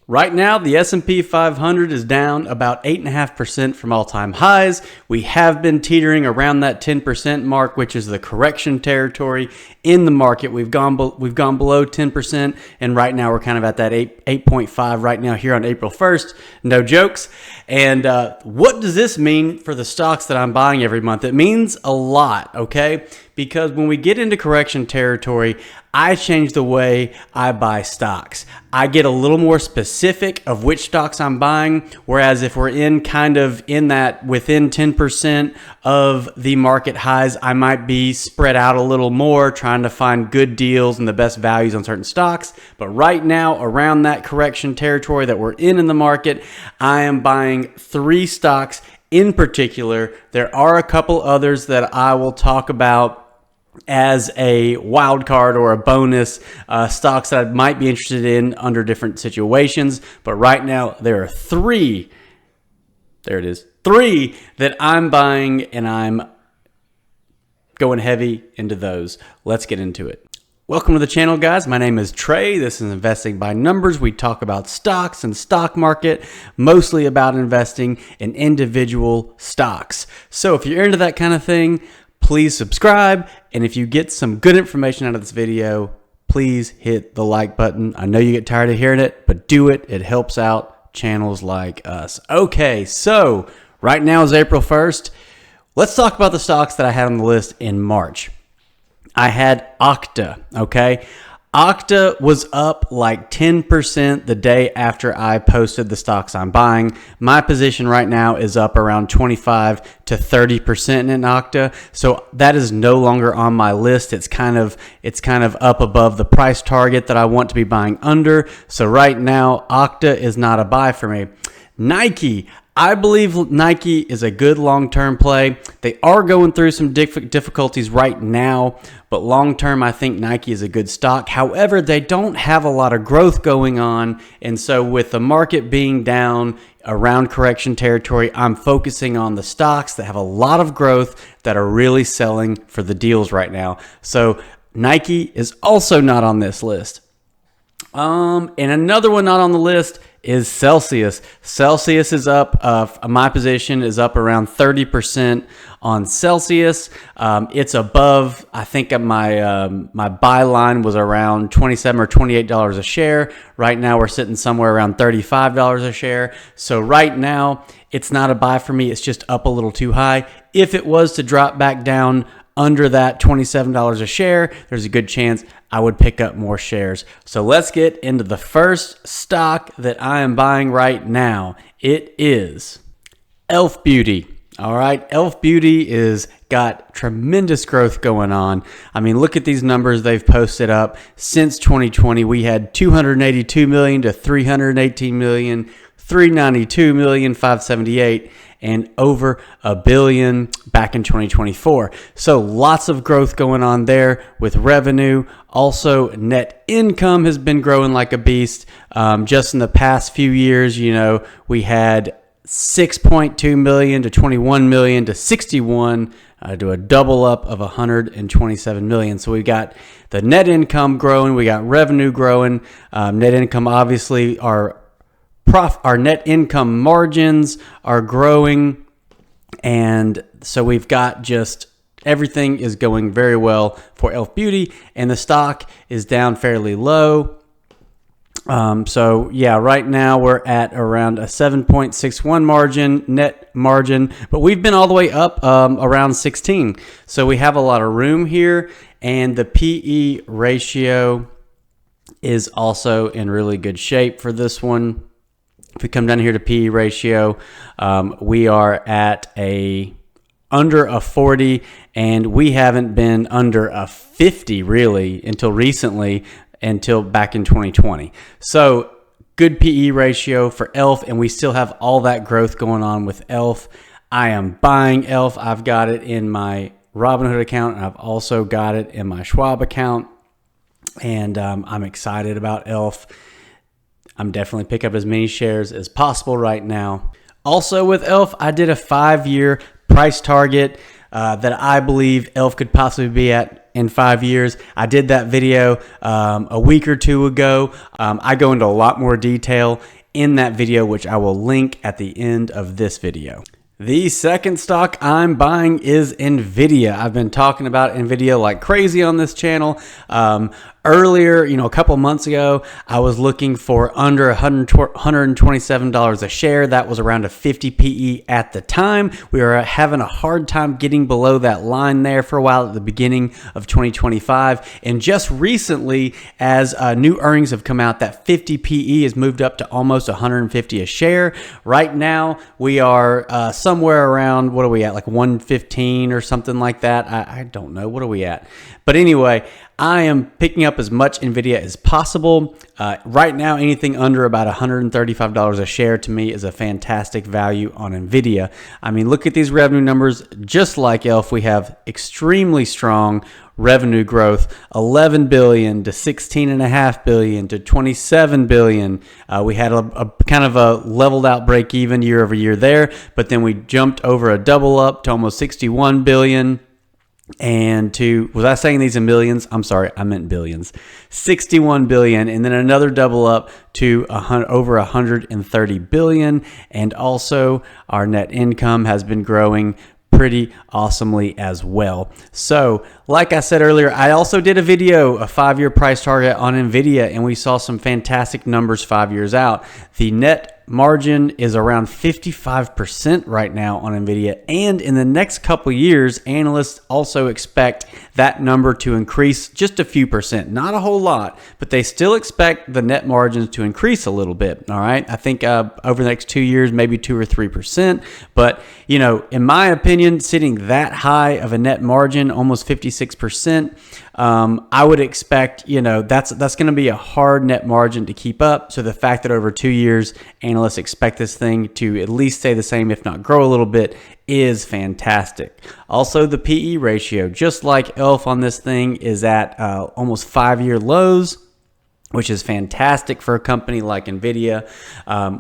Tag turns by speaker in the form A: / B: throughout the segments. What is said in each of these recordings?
A: Right now, the S&P 500 is down about 8.5% from all-time highs. We have been teetering around that 10% mark, which is the correction territory in the market. We've gone below 10%, and right now we're kind of at that 8.5 right now here on April 1st. No jokes. And what does this mean for the stocks that I'm buying every month? It means a lot, okay? Because when we get into correction territory, I change the way I buy stocks. I get a little more specific of which stocks I'm buying, whereas if we're in kind of in that within 10% of the market highs, I might be spread out a little more, trying to find good deals and the best values on certain stocks. But right now, around that correction territory that we're in the market, I am buying 3 stocks in particular. There are a couple others that I will talk about as a wild card or a bonus, stocks that I might be interested in under different situations. But right now, there are 3. There it is. 3 that I'm buying, and I'm going heavy into those. Let's get into it. Welcome to the channel, guys. My name is Trey. This is Investing by Numbers. We talk about stocks and stock market, mostly about investing in individual stocks. So if you're into that kind of thing, please subscribe, and if you get some good information out of this video, please hit the like button. I know you get tired of hearing it, but do it. It helps out channels like us. Okay, so right now is April 1st. Let's talk about the stocks that I had on the list in March. I had Okta, okay? Okta was up like 10% the day after I posted the stocks I'm buying. My position right now is up around 25 to 30% in Okta. So that is no longer on my list. It's kind of up above the price target that I want to be buying under. So right now, Okta is not a buy for me. Nike. I believe Nike is a good long-term play. They are going through some difficulties right now, but long-term, I think Nike is a good stock. However, they don't have a lot of growth going on, and so with the market being down around correction territory, I'm focusing on the stocks that have a lot of growth that are really selling for the deals right now. So Nike is also not on this list. And another one not on the list is Celsius. Celsius is up, my position is up around 30% on Celsius. It's above, I think my buy line was around $27 or $28 a share. Right now we're sitting somewhere around $35 a share. So right now it's not a buy for me. It's just up a little too high. If it was to drop back down under that $27 a share, there's a good chance I would pick up more shares. So let's get into the first stock that I am buying right now. It is Elf Beauty. All right, Elf Beauty is got tremendous growth going on. I mean, look at these numbers they've posted up since 2020. We had 282 million to 318 million, 392 million, 578, and over $1 billion back in 2024. So lots of growth going on there with revenue. Also, net income has been growing like a beast. Just in the past few years, we had 6.2 million to 21 million to 61 to a double up of 127 million. So we got the net income growing, we got revenue growing. Net income, obviously, our net income margins are growing, and so we've got just everything is going very well for Elf Beauty, and the stock is down fairly low. So yeah, right now we're at around a 7.61 net margin, but we've been all the way up around 16. So we have a lot of room here, and the PE ratio is also in really good shape for this one. If we come down here to PE ratio, we are at under a 40, and we haven't been under a 50 really until recently, until back in 2020. So good PE ratio for Elf, and we still have all that growth going on with Elf. I am buying Elf. I've got it in my Robinhood account, and I've also got it in my Schwab account, and I'm excited about Elf. I'm definitely pick up as many shares as possible right now. Also with Elf, I did a 5-year price target. that I believe ELF could possibly be at in 5 years. I did that video a week or two ago. I go into a lot more detail in that video, which I will link at the end of this video. The second stock I'm buying is Nvidia. I've been talking about Nvidia like crazy on this channel. Earlier, a couple months ago, I was looking for under $127 a share. That was around a 50 PE at the time. We were having a hard time getting below that line there for a while at the beginning of 2025. And just recently, as new earnings have come out, that 50 PE has moved up to almost 150 a share. Right now, we are somewhere around, what are we at, like 115 or something like that? I don't know. What are we at? But anyway, I am picking up as much Nvidia as possible. Right now, anything under about $135 a share to me is a fantastic value on Nvidia. I mean, look at these revenue numbers. Just like ELF, we have extremely strong revenue growth, 11 billion to 16.5 billion to 27 billion. We had a kind of a leveled out break even year over year there, but then we jumped over a double up to almost 61 billion. And was I saying these in millions? I'm sorry, I meant billions. 61 billion, and then another double up to over 130 billion. And also our net income has been growing pretty awesomely as well. So like I said earlier, I also did a video, a 5-year price target on Nvidia, and we saw some fantastic numbers 5 years out. The net margin is around 55% right now on Nvidia, and in the next couple years, analysts also expect that number to increase just a few percent, not a whole lot, but they still expect the net margins to increase a little bit. All right, I think over the next 2 years, maybe 2 or 3%. But in my opinion, sitting that high of a net margin, almost 56%, I would expect that's going to be a hard net margin to keep up. So the fact that over 2 years, analysts expect this thing to at least stay the same, if not grow a little bit, is fantastic. Also, the PE ratio, just like ELF on this thing, is at almost 5-year lows, which is fantastic for a company like Nvidia.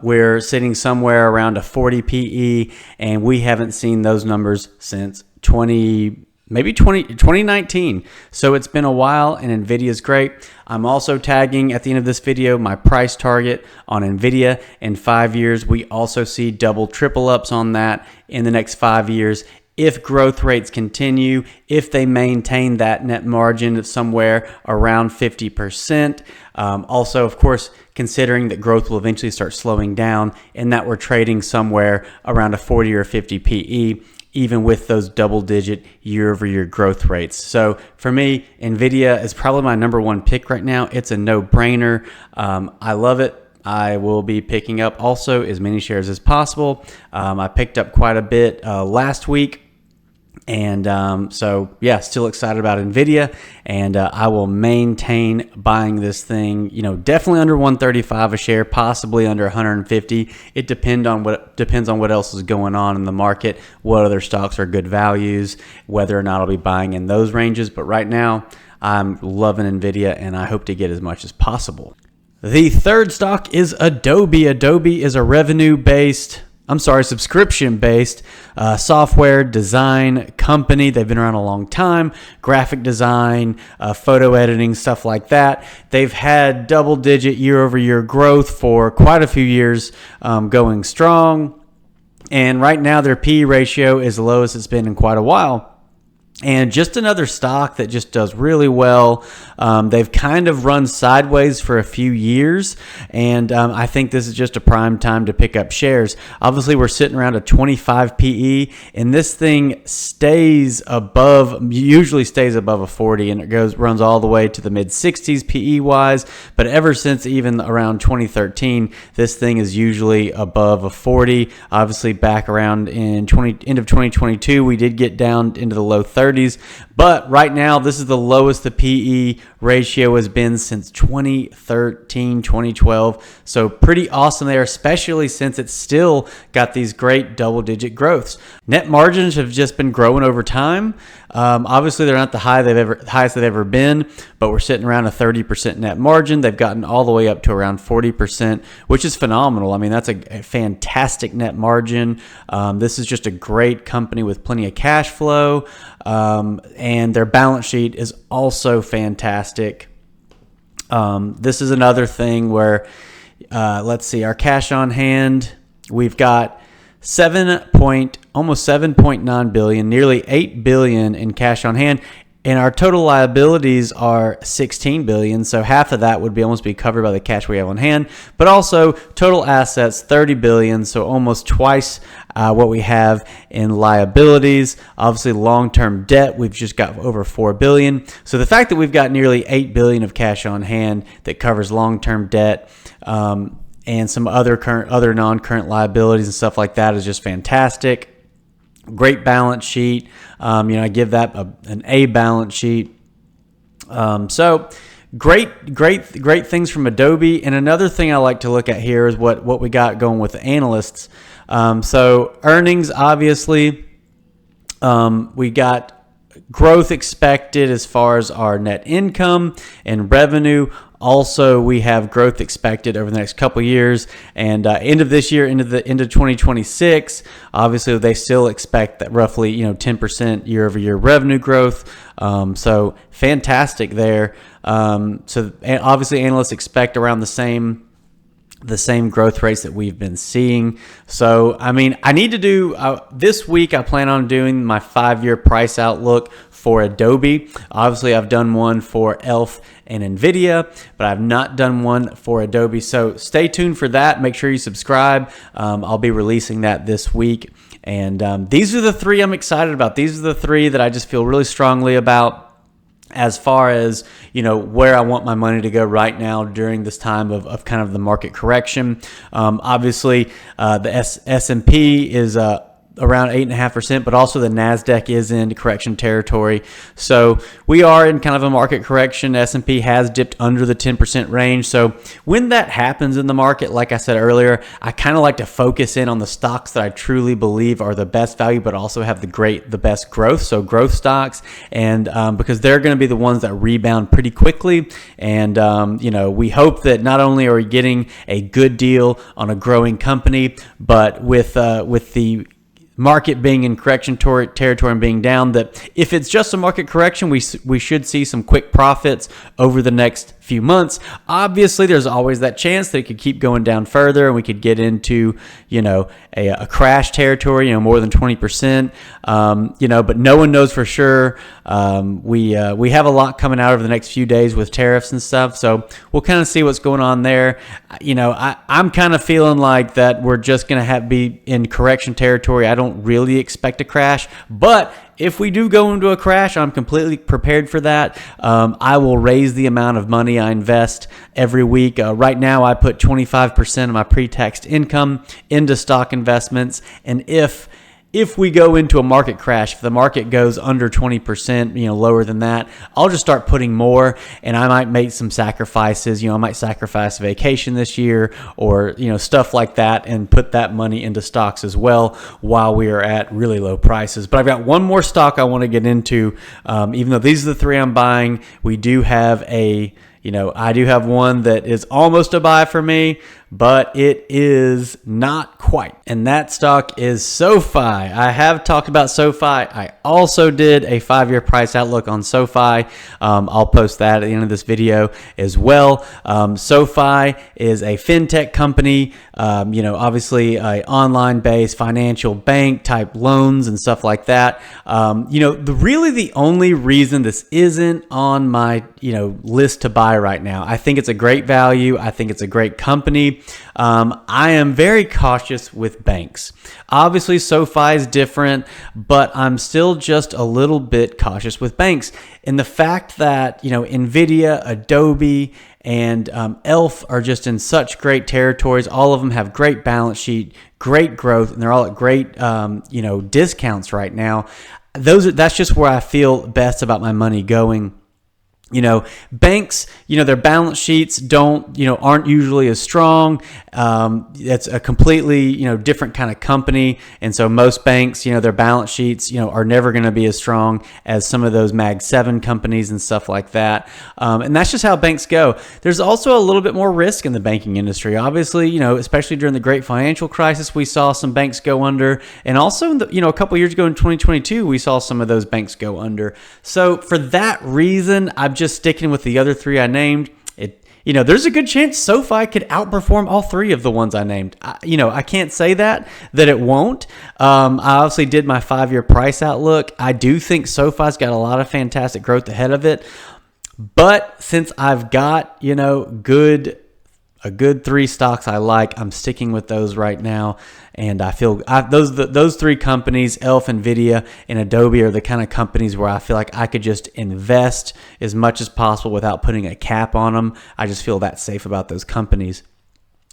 A: We're sitting somewhere around a 40 PE, and we haven't seen those numbers since 2019. So it's been a while, and Nvidia is great. I'm also tagging at the end of this video my price target on Nvidia in 5 years. We also see double, triple ups on that in the next 5 years. If growth rates continue, if they maintain that net margin of somewhere around 50%. Also, of course, considering that growth will eventually start slowing down and that we're trading somewhere around a 40 or 50 PE, even with those double-digit year-over-year growth rates. So for me, Nvidia is probably my #1 pick right now. It's a no-brainer. I love it. I will be picking up also as many shares as possible. I picked up quite a bit last week. And so, yeah, still excited about Nvidia, and I will maintain buying this thing, definitely under 135 a share, possibly under 150. It depends on what else is going on in the market, what other stocks are good values, whether or not I'll be buying in those ranges. But right now, I'm loving Nvidia, and I hope to get as much as possible. The third stock is Adobe. Adobe is a subscription-based software design company. They've been around a long time, graphic design, photo editing, stuff like that. They've had double-digit year-over-year growth for quite a few years, going strong. And right now, their PE ratio is the lowest it's been in quite a while. And just another stock that just does really well. They've kind of run sideways for a few years, and I think this is just a prime time to pick up shares. Obviously, we're sitting around a 25 PE, and this thing usually stays above a 40, and it runs all the way to the mid-60s PE-wise. But ever since even around 2013, this thing is usually above a 40. Obviously, back around in end of 2022, we did get down into the low 30s. 30s. But right now, this is the lowest the PE ratio has been since 2013, 2012. So pretty awesome there, especially since it's still got these great double-digit growths. Net margins have just been growing over time. Obviously, they're not the highest they've ever been, but we're sitting around a 30% net margin. They've gotten all the way up to around 40%, which is phenomenal. I mean, that's a fantastic net margin. This is just a great company with plenty of cash flow, and their balance sheet is also fantastic. This is another thing where, let's see, our cash on hand, we've got almost 7.9 billion, nearly 8 billion in cash on hand, and our total liabilities are 16 billion. So half of that would almost be covered by the cash we have on hand, but also total assets 30 billion, so almost twice what we have in liabilities. Obviously, long-term debt, we've just got over 4 billion. So the fact that we've got nearly 8 billion of cash on hand that covers long-term debt, and some other non-current liabilities and stuff like that is just fantastic. Great balance sheet. I give that an A balance sheet. So great things from Adobe. And another thing I like to look at here is what we got going with the analysts. So earnings, obviously, we got growth expected as far as our net income and revenue. Also, we have growth expected over the next couple of years, and end of this year, into 2026. Obviously, they still expect that roughly 10% year-over-year revenue growth. So fantastic there. So obviously, analysts expect around the same growth rates that we've been seeing. So, I mean, I need to do, this week I plan on doing my 5-year price outlook for Adobe. Obviously, I've done one for ELF and Nvidia, but I've not done one for Adobe. So stay tuned for that. Make sure you subscribe. I'll be releasing that this week. And these are the three I'm excited about. These are the three that I just feel really strongly about, as far as, where I want my money to go right now during this time of kind of the market correction. Obviously, the S&P is around 8.5%, but also the NASDAQ is in correction territory. So we are in kind of a market correction. S&P has dipped under the 10% range. So when that happens in the market, like I said earlier, I kind of like to focus in on the stocks that I truly believe are the best value, but also have the best growth. So growth stocks, and because they're going to be the ones that rebound pretty quickly. And, we hope that not only are we getting a good deal on a growing company, but with the market being in correction territory and being down, that if it's just a market correction, we should see some quick profits over the next few months. Obviously, there's always that chance that it could keep going down further and we could get into, a crash territory, more than 20%, but no one knows for sure. We have a lot coming out over the next few days with tariffs and stuff. So we'll kind of see what's going on there. I'm kind of feeling like that we're just going to be in correction territory. I don't really expect a crash, but if we do go into a crash, I'm completely prepared for that. I will raise the amount of money I invest every week. Right now, I put 25% of my pre-tax income into stock investments. And if we go into a market crash, if the market goes under 20%, lower than that, I'll just start putting more, and I might make some sacrifices. I might sacrifice vacation this year, or, stuff like that, and put that money into stocks as well while we are at really low prices. But I've got one more stock I want to get into. Even though these are the three I'm buying, we do have I do have one that is almost a buy for me, but it is not quite. And that stock is SoFi. I have talked about SoFi. I also did a 5-year price outlook on SoFi. I'll post that at the end of this video as well. SoFi is a fintech company, obviously a online-based financial bank type loans and stuff like that. The only reason this isn't on my, list to buy right now, I think it's a great value. I think it's a great company. I am very cautious with banks. Obviously, SoFi is different, but I'm still just a little bit cautious with banks. And the fact that, Nvidia, Adobe, and ELF are just in such great territories. All of them have great balance sheet, great growth, and they're all at great, discounts right now. that's just where I feel best about my money going. Banks, their balance sheets aren't usually as strong. It's a completely, different kind of company. And so most banks, their balance sheets, are never going to be as strong as some of those Mag 7 companies and stuff like that. And that's just how banks go. There's also a little bit more risk in the banking industry. Obviously, especially during the great financial crisis, we saw some banks go under. And also, a couple years ago in 2022, we saw some of those banks go under. So for that reason, I'm just sticking with the other three I named. There's a good chance SoFi could outperform all three of the ones I named. I can't say that it won't. I obviously did my 5-year price outlook. I do think SoFi's got a lot of fantastic growth ahead of it. But since I've got, a good 3 stocks I like, I'm sticking with those right now. And I feel those 3 companies, ELF, Nvidia, and Adobe, are the kind of companies where I feel like I could just invest as much as possible without putting a cap on them. I just feel that safe about those companies.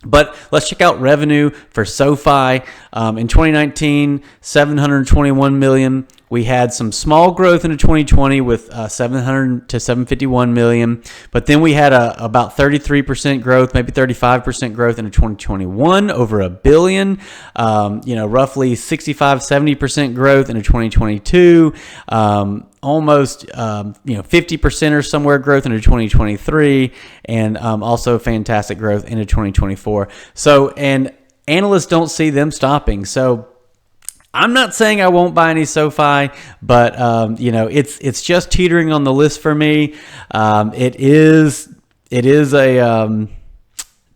A: But let's check out revenue for SoFi. In 2019, $721 million. We had some small growth into 2020 with $700 to $751 million. But then we had about 33% growth, maybe 35% growth into 2021, over $1 billion. Roughly 65-70% growth into 2022. Almost 50% or somewhere growth into 2023, and also fantastic growth into 2024. So, and analysts don't see them stopping. So I'm not saying I won't buy any SoFi, but it's just teetering on the list for me. It is a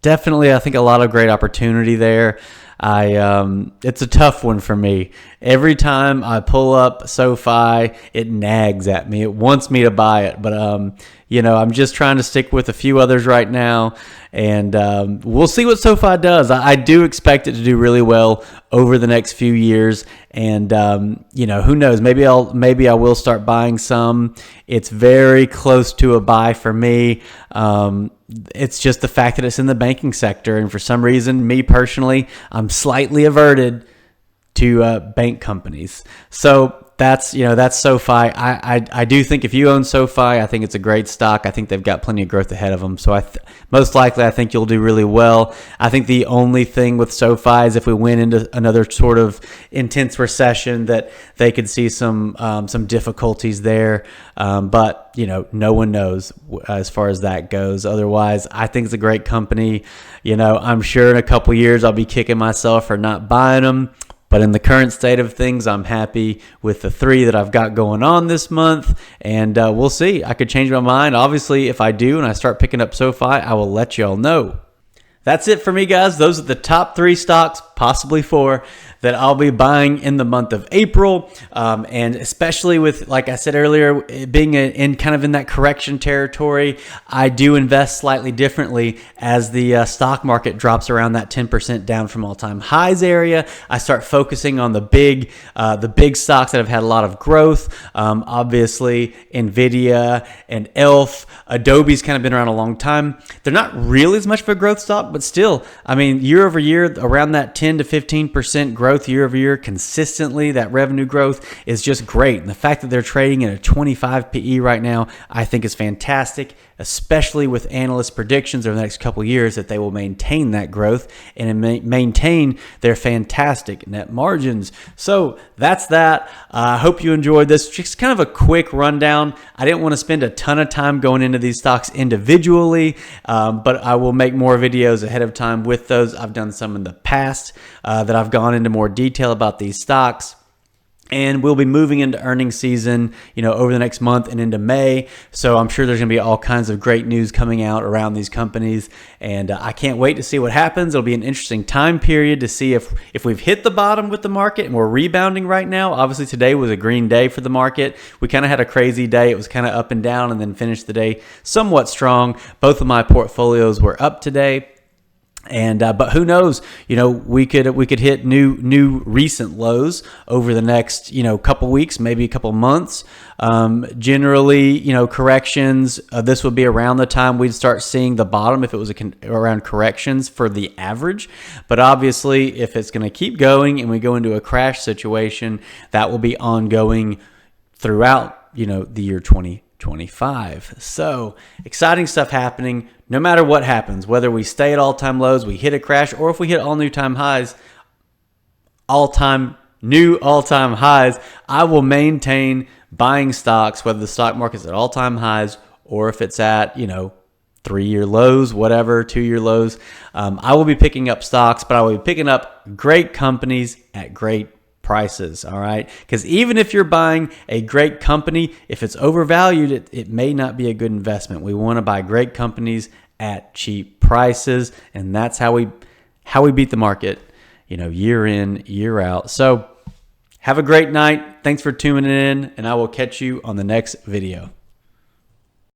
A: definitely, I think, a lot of great opportunity there. It's a tough one for me. Every time I pull up SoFi, it nags at me. It wants me to buy it, but I'm just trying to stick with a few others right now, and we'll see what SoFi does. I do expect it to do really well over the next few years, and who knows? Maybe I will start buying some. It's very close to a buy for me. It's just the fact that it's in the banking sector, and for some reason, me personally, I'm slightly averted to bank companies. So that's SoFi. I do think if you own SoFi, I think it's a great stock. I think they've got plenty of growth ahead of them. So most likely, I think you'll do really well. I think the only thing with SoFi is if we went into another sort of intense recession, that they could see some difficulties there. But no one knows as far as that goes. Otherwise, I think it's a great company. I'm sure in a couple years I'll be kicking myself for not buying them. But in the current state of things, I'm happy with the 3 that I've got going on this month. And we'll see. I could change my mind. Obviously, if I do and I start picking up SoFi, I will let y'all know. That's it for me, guys. Those are the top 3 stocks, possibly 4, that I'll be buying in the month of April. And especially with, like I said earlier, being in kind of in that correction territory, I do invest slightly differently as the stock market drops around that 10% down from all-time highs area. I start focusing on the big stocks that have had a lot of growth. Obviously, Nvidia and ELF. Adobe's kind of been around a long time. They're not really as much of a growth stock, but still, I mean, year over year, around that 10 to 15% growth year over year consistently, that revenue growth is just great. And the fact that they're trading at a 25 PE right now, I think is fantastic, especially with analyst predictions over the next couple of years that they will maintain that growth and maintain their fantastic net margins. So that's that. I hope you enjoyed this. Just kind of a quick rundown. I didn't want to spend a ton of time going into these stocks individually, but I will make more videos ahead of time with those. I've done some in the past that I've gone into more detail about these stocks. And we'll be moving into earnings season, over the next month and into May. So I'm sure there's going to be all kinds of great news coming out around these companies. And I can't wait to see what happens. It'll be an interesting time period to see if we've hit the bottom with the market and we're rebounding right now. Obviously, today was a green day for the market. We kind of had a crazy day. It was kind of up and down, and then finished the day somewhat strong. Both of my portfolios were up today. And but who knows? We could hit new recent lows over the next couple weeks, maybe a couple months. Generally, corrections. This would be around the time we'd start seeing the bottom if it was around corrections for the average. But obviously, if it's going to keep going and we go into a crash situation, that will be ongoing. throughout, the year 2025. So exciting stuff happening no matter what happens, whether we stay at all-time lows, we hit a crash, or if we hit all all-time highs, I will maintain buying stocks, whether the stock market's at all-time highs or if it's at, 3-year lows, whatever, 2-year lows. I will be picking up stocks, but I will be picking up great companies at great prices, all right? Because even if you're buying a great company, if it's overvalued, it may not be a good investment. We want to buy great companies at cheap prices, and that's how we beat the market, year in, year out. So have a great night. Thanks for tuning in, and I will catch you on the next video.